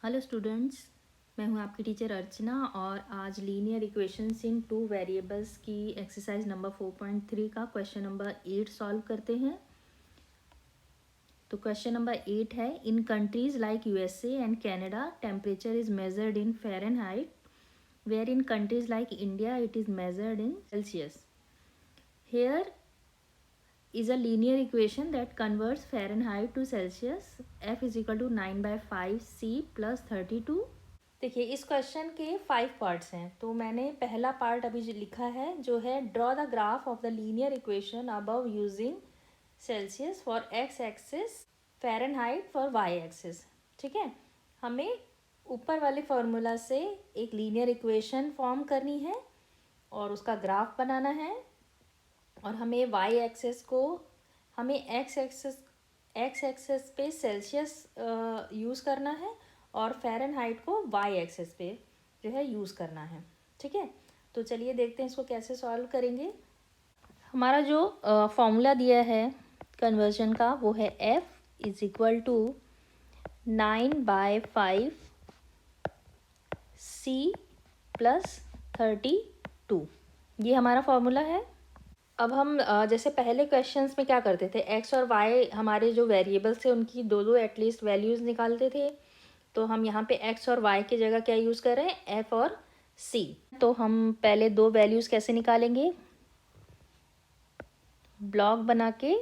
Hello students, मैं हूं आपकी टीचर अर्चना और आज लीनियर इक्वेशंस इन टू वेरिएबल्स की एक्सरसाइज नंबर 4.3 का क्वेश्चन नंबर 8 सॉल्व करते हैं। तो क्वेश्चन नंबर 8 है, in countries like USA and Canada temperature is measured in Fahrenheit, where in countries like India it is measured in Celsius. Here is a linear equation that converts Fahrenheit to Celsius. F is equal to 9/5 C plus 32. देखिए, इस question के 5 parts हैं। तो मैंने पहला part अभी जो लिखा है जो है draw the graph of the linear equation above using Celsius for X axis, Fahrenheit for Y axis. ठीक है, हमें ऊपर वाले फॉर्मूला से एक लीनियर इक्वेशन फॉर्म करनी है और उसका ग्राफ बनाना है और हमें वाई एक्सिस को हमें एक्स एक्सिस पे सेल्सियस यूज़ करना है और फ़ारेनहाइट को वाई एक्सिस पे जो है यूज़ करना है। ठीक है, तो चलिए देखते हैं इसको कैसे सॉल्व करेंगे। हमारा जो फॉर्मूला दिया है कन्वर्जन का वो है F is equal to 9/5 C plus 32। ये हमारा फॉर्मूला है। अब हम जैसे पहले क्वेश्चंस में क्या करते थे, एक्स और वाई हमारे जो वेरिएबल्स थे उनकी दो दो एटलीस्ट वैल्यूज़ निकालते थे। तो हम यहाँ पे एक्स और वाई की जगह क्या यूज़ कर रहे हैं, एफ और सी। तो हम पहले दो वैल्यूज़ कैसे निकालेंगे, ब्लॉक बना के,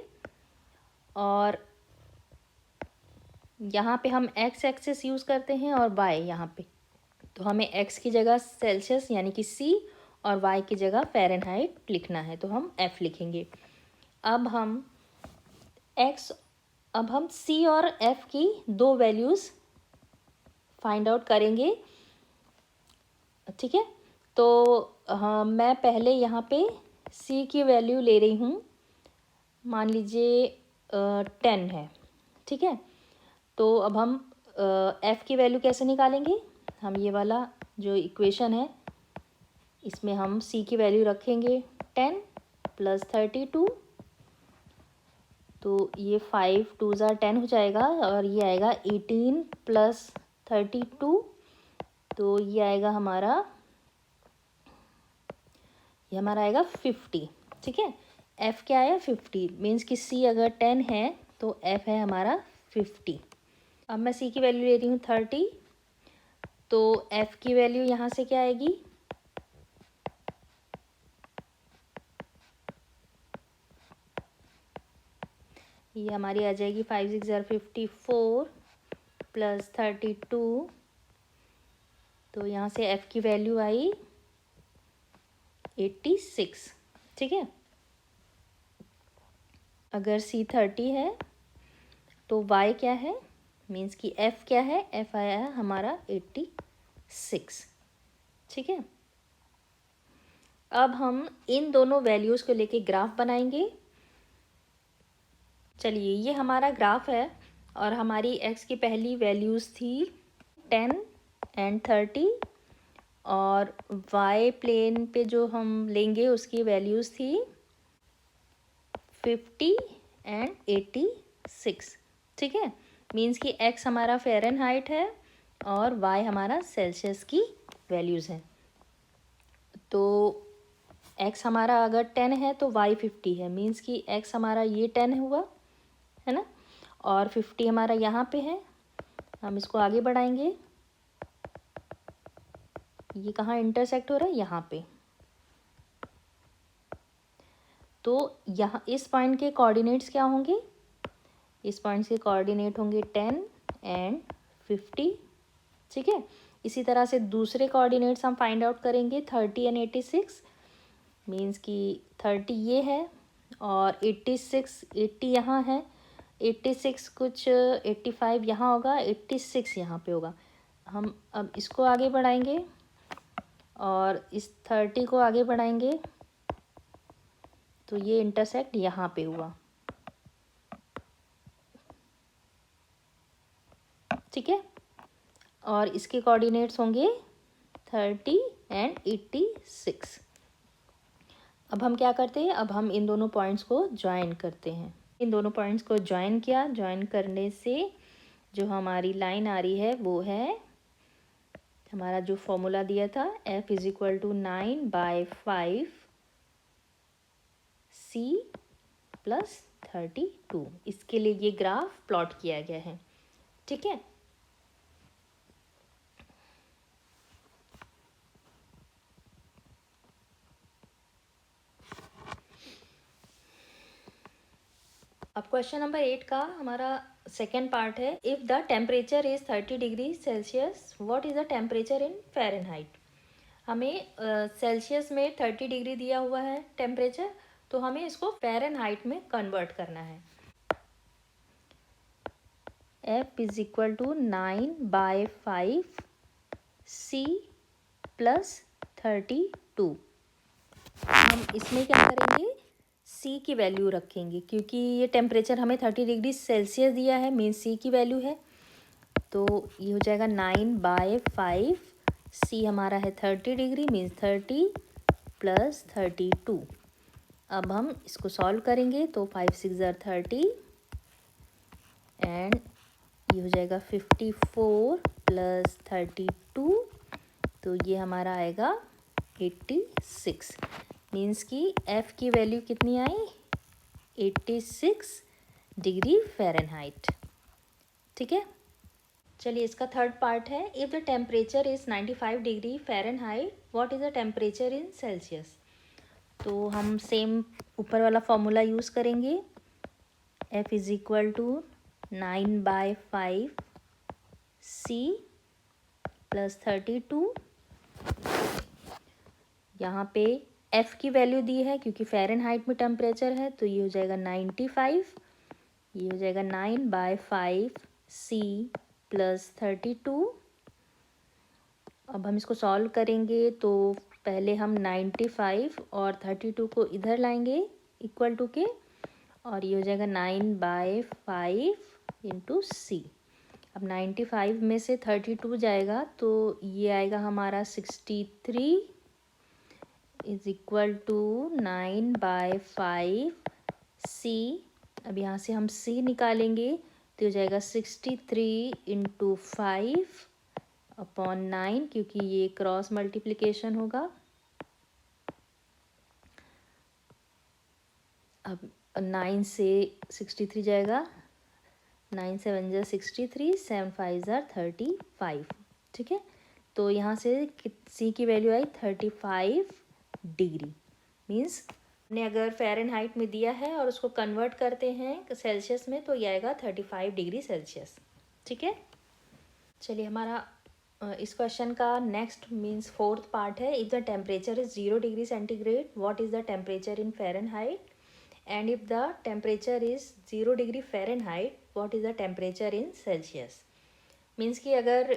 और यहाँ पे हम एक्स एक्सिस यूज़ करते हैं और वाई यहाँ पे। तो हमें एक्स की जगह सेल्सियस यानी कि सी और वाई की जगह फ़ारेनहाइट लिखना है, तो हम एफ लिखेंगे। अब हम सी और एफ की दो वैल्यूज़ फाइंड आउट करेंगे। ठीक है, तो हाँ, मैं पहले यहाँ पे सी की वैल्यू ले रही हूँ, मान लीजिए 10 है। ठीक है, तो अब हम एफ की वैल्यू कैसे निकालेंगे, हम ये वाला जो इक्वेशन है इसमें हम सी की वैल्यू रखेंगे 10 प्लस 32। तो ये 5 2 ज़ा 10 हो जाएगा और ये आएगा 18 प्लस 32। तो ये हमारा आएगा 50। ठीक है, एफ़ क्या आया 50, मीन्स कि सी अगर 10 है तो एफ़ है हमारा 50। अब मैं सी की वैल्यू ले रही हूँ 30, तो एफ़ की वैल्यू यहाँ से क्या आएगी, ये हमारी आ जाएगी 5 6 ज़ा 54 प्लस 32। तो यहाँ से एफ़ की वैल्यू आई 86। ठीक है, अगर सी 30 है तो वाई क्या है, मीन्स कि एफ़ क्या है, एफ़ आया है हमारा 86। ठीक है, अब हम इन दोनों वैल्यूज़ को लेके ग्राफ बनाएंगे। चलिए, ये हमारा ग्राफ है और हमारी एक्स की पहली वैल्यूज़ थी 10 एंड 30 और वाई प्लेन पे जो हम लेंगे उसकी वैल्यूज़ थी 50 एंड 86। ठीक है, मीन्स कि एक्स हमारा फ़ारेनहाइट है और वाई हमारा सेल्सियस की वैल्यूज़ हैं। तो एक्स हमारा अगर 10 है तो वाई 50 है, मीन्स कि एक्स हमारा ये 10 हुआ है ना, और 50 हमारा यहाँ पे है। हम इसको आगे बढ़ाएंगे, ये कहाँ इंटरसेक्ट हो रहा है, यहाँ पे। तो यहाँ इस पॉइंट के कोऑर्डिनेट्स क्या होंगे, इस पॉइंट के कोऑर्डिनेट होंगे 10 एंड 50। ठीक है, इसी तरह से दूसरे कोऑर्डिनेट्स हम फाइंड आउट करेंगे 30 एंड 86, मीन्स कि 30 ये है और 80 यहाँ है। 86 कुछ 85 यहाँ होगा, 86 यहाँ पे होगा। हम अब इसको आगे बढ़ाएंगे और इस 30 को आगे बढ़ाएंगे, तो ये इंटरसेक्ट यहाँ पे हुआ। ठीक है, और इसके कोऑर्डिनेट्स होंगे 30 एंड 86। अब हम क्या करते हैं, अब हम इन दोनों पॉइंट्स को ज्वाइन करते हैं। इन दोनों पॉइंट्स को ज्वाइन किया, ज्वाइन करने से जो हमारी लाइन आ रही है वो है हमारा जो फॉर्मूला दिया था F is equal to 9/5 C plus 32। इसके लिए ये ग्राफ प्लॉट किया गया है। ठीक है, अब क्वेश्चन नंबर 8 का हमारा सेकेंड पार्ट है। If the temperature is 30 degree Celsius, what is the temperature in Fahrenheit. हमें सेल्सियस में 30 डिग्री दिया हुआ है टेम्परेचर, तो हमें इसको फ़ारेनहाइट में कन्वर्ट करना है। F is equal to 9/5 C plus 32। हम इसमें क्या करेंगे, C की वैल्यू रखेंगे, क्योंकि ये टेम्परेचर हमें 30 डिग्री सेल्सियस दिया है, मीन C की वैल्यू है। तो ये हो जाएगा 9/5 C हमारा है 30 डिग्री, मीन्स 30 प्लस 32। अब हम इसको सॉल्व करेंगे तो 5 6 ज़र 30 एंड ये हो जाएगा 54 प्लस 32, तो ये हमारा आएगा 86। मीन्स कि F की वैल्यू कितनी आई, 86 डिग्री फ़ारेनहाइट। ठीक है, चलिए इसका थर्ड पार्ट है। If the temperature is 95 degree Fahrenheit, what is the temperature in Celsius. तो हम सेम ऊपर वाला फॉर्मूला यूज़ करेंगे। F is equal to 9/5 C plus 32। यहाँ पे F की वैल्यू दी है, क्योंकि फ़ारेनहाइट में टेम्परेचर है, तो ये हो जाएगा 95, ये हो जाएगा 9/5 C प्लस 32। अब हम इसको सॉल्व करेंगे तो पहले हम 95 और 32 को इधर लाएंगे इक्वल टू के, और ये हो जाएगा 9/5 इंटू C। अब 95 में से 32 जाएगा तो ये आएगा हमारा 63 इज इक्वल टू 9/5 C। अब यहाँ से हम C निकालेंगे तो हो जाएगा 63 इंटू 5 अपॉन 9, क्योंकि ये क्रॉस मल्टीप्लिकेशन होगा। अब 9 से 63 जाएगा, 9 7 ज़ा 63, 7 5 ज़ा 35। ठीक है, तो यहाँ से C की वैल्यू आई 35 डिग्री। मीन्स ने अगर फ़ारेनहाइट में दिया है और उसको कन्वर्ट करते हैं सेल्सियस में, तो ये आएगा 35 डिग्री सेल्सियस। ठीक है, चलिए हमारा इस क्वेश्चन का नेक्स्ट मीन्स फोर्थ पार्ट है। If the temperature is 0 degree centigrade, what is the temperature in Fahrenheit. And if the temperature is 0 degree Fahrenheit, what is the temperature in Celsius. Means कि अगर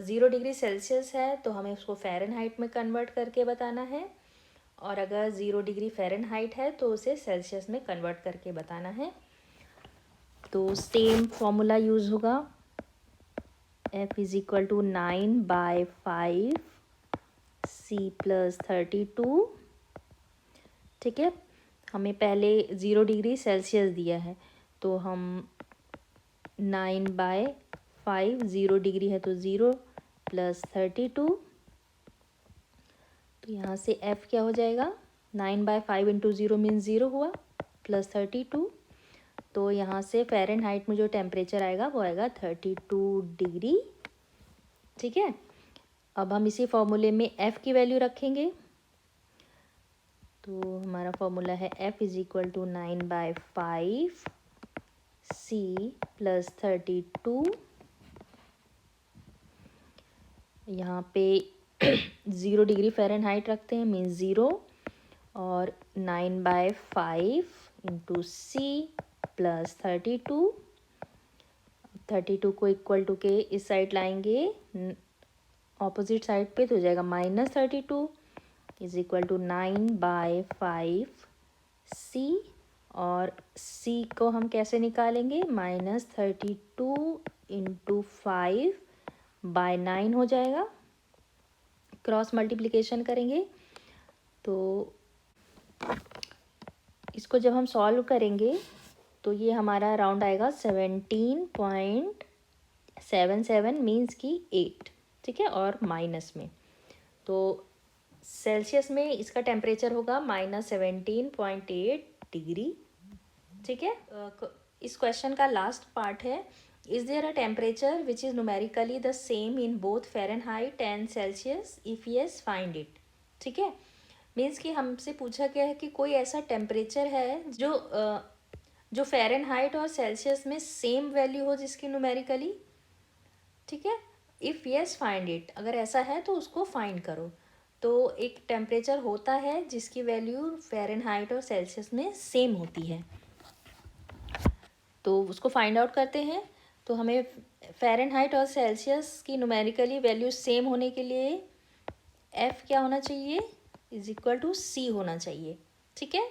0 degree Celsius है तो हमें उसको Fahrenheit में convert करके बताना है, और अगर 0 डिग्री फ़ारेनहाइट है तो उसे सेल्सियस में कन्वर्ट करके बताना है। तो सेम फॉर्मूला यूज़ होगा। F is equal to 9/5 C plus 32। ठीक है, हमें पहले 0 डिग्री सेल्सियस दिया है, तो हम 9/5 0 डिग्री है तो 0 प्लस 32, तो यहाँ से F क्या हो जाएगा, 9/5 इंटू 0 मीन्स 0 हुआ, प्लस 32, तो यहाँ से फ़ारेनहाइट में जो टेम्परेचर आएगा वो आएगा 32 डिग्री। ठीक है, अब हम इसी फॉर्मूले में F की वैल्यू रखेंगे, तो हमारा फॉर्मूला है F is equal to 9/5 C plus 32। यहाँ पे 0 डिग्री फ़ारेनहाइट रखते हैं, मीन्स 0, और 9/5 इंटू C प्लस 32 को इक्वल टू के इस साइड लाएंगे ऑपोजिट साइड पे, तो हो जाएगा -32 इज इक्वल टू 9/5 C, और C को हम कैसे निकालेंगे, -32 इंटू 5/9 हो जाएगा, क्रॉस मल्टीप्लिकेशन करेंगे। तो इसको जब हम सॉल्व करेंगे तो ये हमारा राउंड आएगा 17.77, मीन्स की 8। ठीक है, और माइनस में। तो सेल्सियस में इसका टेम्परेचर होगा -17.8 डिग्री। ठीक है। इस क्वेश्चन का लास्ट पार्ट है, is there a temperature which is numerically the same in both Fahrenheit and Celsius, if yes find it. ठीक है, मीन्स कि हमसे पूछा गया है कि कोई ऐसा टेम्परेचर है जो फ़ारेनहाइट और सेल्सियस में सेम वैल्यू हो जिसकी न्यूमेरिकली। ठीक है, इफ़ यस फाइंड इट, अगर ऐसा है तो उसको फाइंड करो। तो एक टेम्परेचर होता है जिसकी वैल्यू फ़ारेनहाइट और सेल्सियस में सेम होती है, तो उसको फाइंड आउट करते हैं। तो हमें फ़ारेनहाइट और सेल्सियस की न्यूमेरिकली वैल्यू सेम होने के लिए एफ़ क्या होना चाहिए, इज इक्वल टू सी होना चाहिए। ठीक है,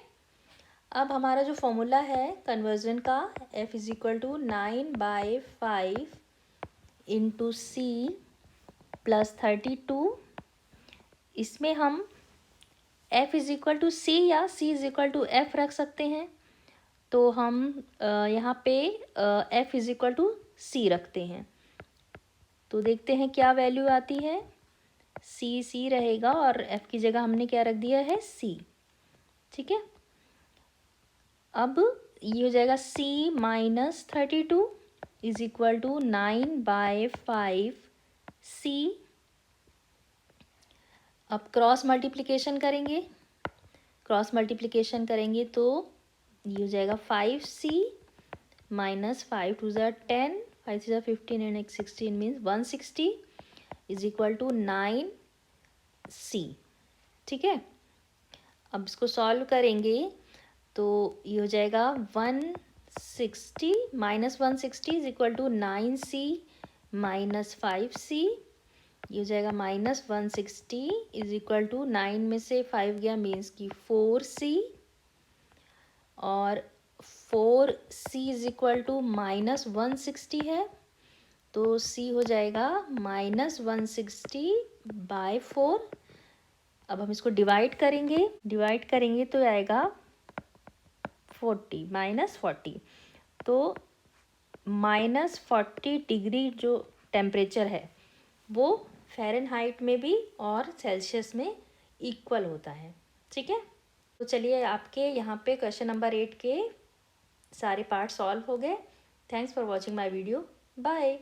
अब हमारा जो फॉर्मूला है कन्वर्जन का, F is equal to 9/5 into C plus 32, इसमें हम F is equal to C या C is equal to F रख सकते हैं। तो हम यहाँ पे F is equal to C रखते हैं, तो देखते हैं क्या वैल्यू आती है। सी रहेगा और एफ की जगह हमने क्या रख दिया है, सी। ठीक है, अब ये हो जाएगा सी माइनस 32 इज इक्वल टू 9/5 सी। अब क्रॉस मल्टीप्लिकेशन करेंगे, क्रॉस मल्टीप्लिकेशन करेंगे तो ये हो जाएगा 5C माइनस 5 2 ज़ा 10, 5 3 ज़ा 15 and 16 means 160 is equal to 9C। ठीक है, अब इसको सॉल्व करेंगे तो ये हो जाएगा 160 minus 160 is equal to 9C minus 5C। ये हो जाएगा -160 इज इक्वल टू 9 में से 5 गया मीन्स की 4C, और 4C इज इक्वल टू -160 है, तो C हो जाएगा -160/4। अब हम इसको डिवाइड करेंगे तो आएगा 40 -40, तो -40 डिग्री जो टेम्परेचर है वो फ़ारेनहाइट में भी और सेल्सियस में इक्वल होता है। ठीक है, तो चलिए आपके यहाँ पे क्वेश्चन नंबर 8 के सारे पार्ट सॉल्व हो गए। Thanks for watching my video, bye.